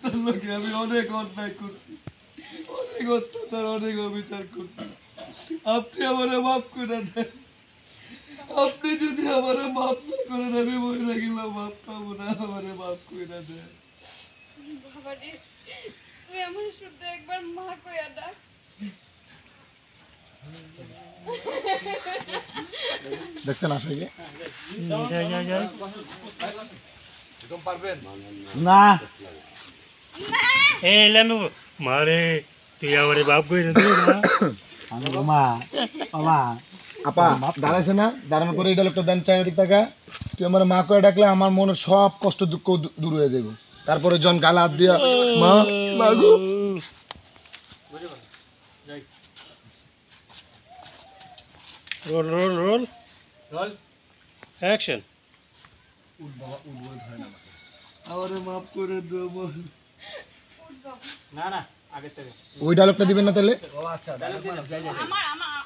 আপনার লোকে আমি অনেক অন্যায় করছি, অনেক অত্যাচার, অনেক অবিচার করছি। আপনি আমারে মাফ করে দেন। আপনি যদি আমারে মাফ না করেন আমি মরে গেলাম, মাফ পাবো না। আমারে মাফ করে দেন। বাবা রে, তুই আমার শুধু একবার মা কইয়া ডাক। দেখছেন আশাকে? পারবেন না এই লেনু মারে তুই আমারে বাপ কইরা দে না। আমি মা বাবা আপা দাঁড়াইছে না, দাঁড়ানোর পরে এই ডায়লগটা দেন, চারিদিক টাকা তুই আমার মা করে ডাকলে আমার মনের সব কষ্ট দুঃখ দূর হয়ে যাবে। তারপরে জন গালা হাত দিয়া মা মাগো। Roll roll roll roll action. আমারে মাফ করে দেব। না না আগে থেকে ওই ডায়লগটা দিবেন না তাহলে? ও আচ্ছা,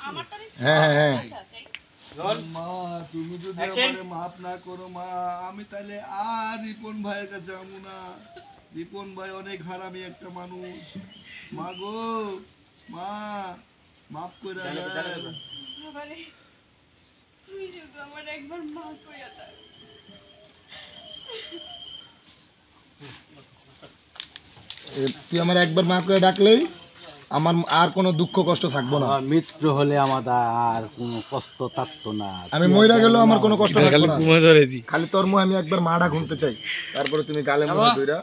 আমারটা হ্যাঁ হ্যাঁ হ্যাঁ। মা তুমি যদি আমারে মাফ না করো মা, আমি তাহলে আর রিপন ভাইয়ের কাছে যাবো না। রিপন ভাই অনেক হারামি একটা মানুষ। মা গো, মা মাফ করে দেন। বাবা রে, তুই শুধু আমার একবার মা কইয়া ডাক। তুই আমার একবার মা করে ডাকলেই আমার আর কোনো দুঃখ কষ্ট থাকবো না। আমার মিত্র হলে আমাদের আর কোনো কষ্ট থাকতো না। আমি মইরা গেলেও আমার কোনো কষ্ট থাকবে না। ঘুমা ধরে দি খালি তোর মুখে আমি একবার মাডা ঘুমতে চাই, তারপরে তুমি গালে মুখে ধইরা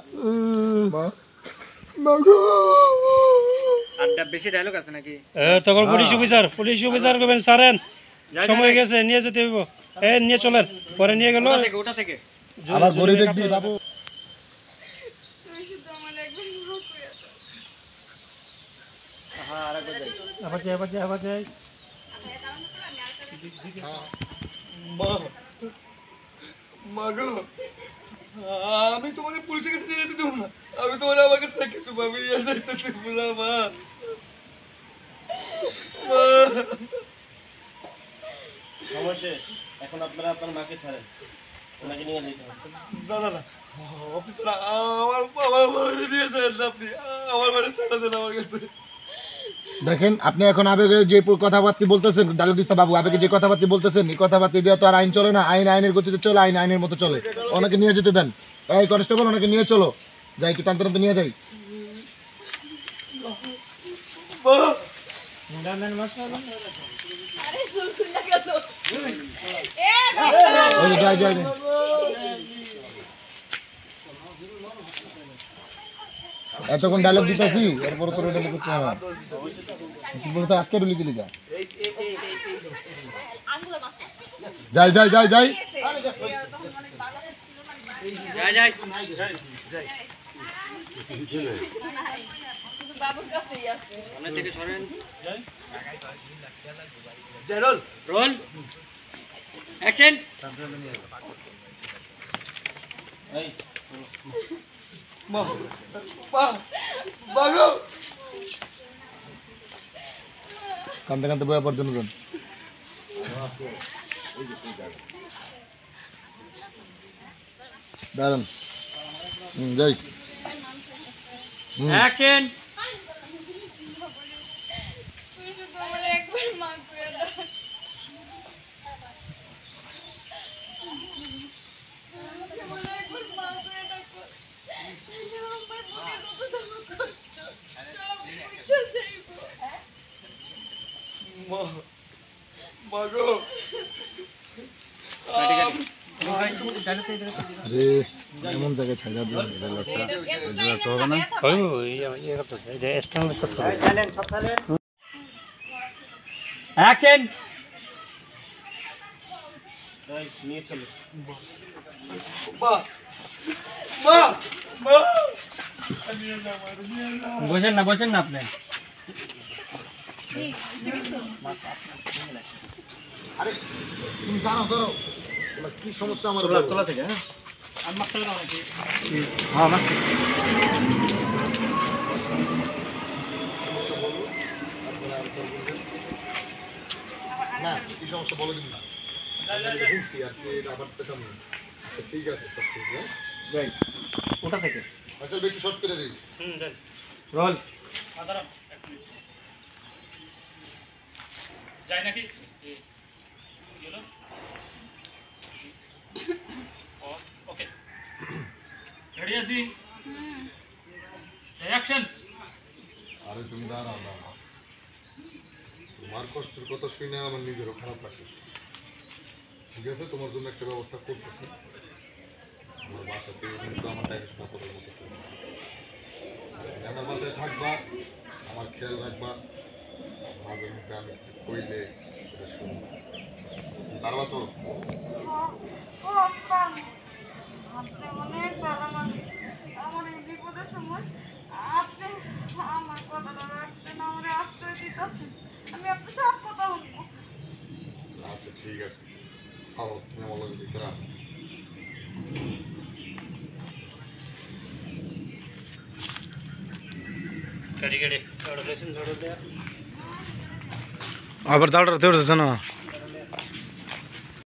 মা মাগো। আড্ডা বেশি ডায়লগ আছে নাকি? তখন পুলিশ অফিসার করবেন সারেন, সময় গেছে নিয়ে যেতে হইব। নিয়ে চলেন, পরে নিয়ে গেল ওটা থেকে আবার গড়ি দেখবি বাবু। তুই শুধু আমার একবার মা কইয়া ডাক। আবার যাই মা, মা গো, আমি তোমার পুলিশের কাছে নিয়ে যেতে দেবো না। আমি তোমার আমার কাছে রেখে দেবো, আমি নিয়ে যেতে দেবো না মা। এখন আপনারা আপনার মাকে ছাড়েন, ওনাকে নিয়ে যেতে হবে। না না না অফিসার, আমার আমার বাড়ি নিয়ে যান আপনি, আমার বাড়ি ছেড়ে দেন আমার কাছে। দেখেন আপনি এখন আবেগে যে কথাবার্তা বলতেছেন, ডায়লগ দিস্তা বাবু, আবেগে যে কথাবার্তা বলতেছেন এই কথাবার্তা দিয়ে তো আর আইন চলে না। আইন আইনের গতিতে চলে, আইন আইনের মতো চলে। ওনাকে নিয়ে যেতে দেন। এই কনস্টেবল ওনাকে নিয়ে চলো, যাই একটু টানতে টানতে নিয়ে যাই। আরে চুল খুলে গেল। ওই যাই যাই যাই। এতক্ষণ ডায়লগ দিতেছি, এরপর তোর ডায়লগ করতে হবে। তুই বলতে আজকে রুলি গেলি যা। যাই যাই যাই যাই। বাবুর কাছেই আছে। সামনে থেকে সরেন। Roll roll action. মা, মা, মা গো। কান্দতে কান্দতে বয়া পর্যন্ত যান। দাঁড়ান, যাই। অ্যাকশন। তুই শুধু আমার একবার মা কইয়া ডাক। আমার একবার মা কইয়া ডাকো। তাহলে আমার বুকে যত জ্বালা কষ্ট সব মুছে যাইবো। মা, মা গো। আরে এমন জায়গায় ছাইড়া দিন ডায়লগটা হবে না। অ্যাকশন। নিয়ে চলো। মা, মা, মা। বসেন না আপনি। আরে তুমি জানো ধরো তোমার কি সমস্যা আমার তোলা থেকে হ্যাঁ না কি সমস্যা বলো দিন না। ঠিক আছে, ওটা থেকে আসলে একটু শর্ট করে দিই। যান রোল দাঁড়ান এক মিনিট যাই নাকি গেলো ওকে রেডি আছি অ্যাকশন আরে তুমি দাঁড়াও দাঁড়াও, তোমার কষ্টের কথা শুনে আমার নিজেরও খারাপ লাগতেছে। ঠিক আছে, তোমার জন্য একটা ব্যবস্থা করতেছি। আমার বাসাতে কিন্তু আমার দেখাশোনা করার মতো কেউ নেই। তুমি আমার বাসায় থাকবা, আমার খেয়াল রাখবা, মাঝে মধ্যে আমি কিছু কইলে এটা শুনবা। পারবা তো? আপনি অনেক ভালো মানুষ। আমার এই বিপদের সময় আপনি আমার কথাটা রাখছেন, আমার আশ্রয় দিতেছেন। আমি আপনার সব কথা শুনবো। আচ্ছা ঠিক আছে, খাও, তুমি আমার লগে ভিতরে আসো। গাড়ি গাড়ি ঝড় লেছেন ঝড় দেয়া আবার দাঁড়াতে উঠেছে না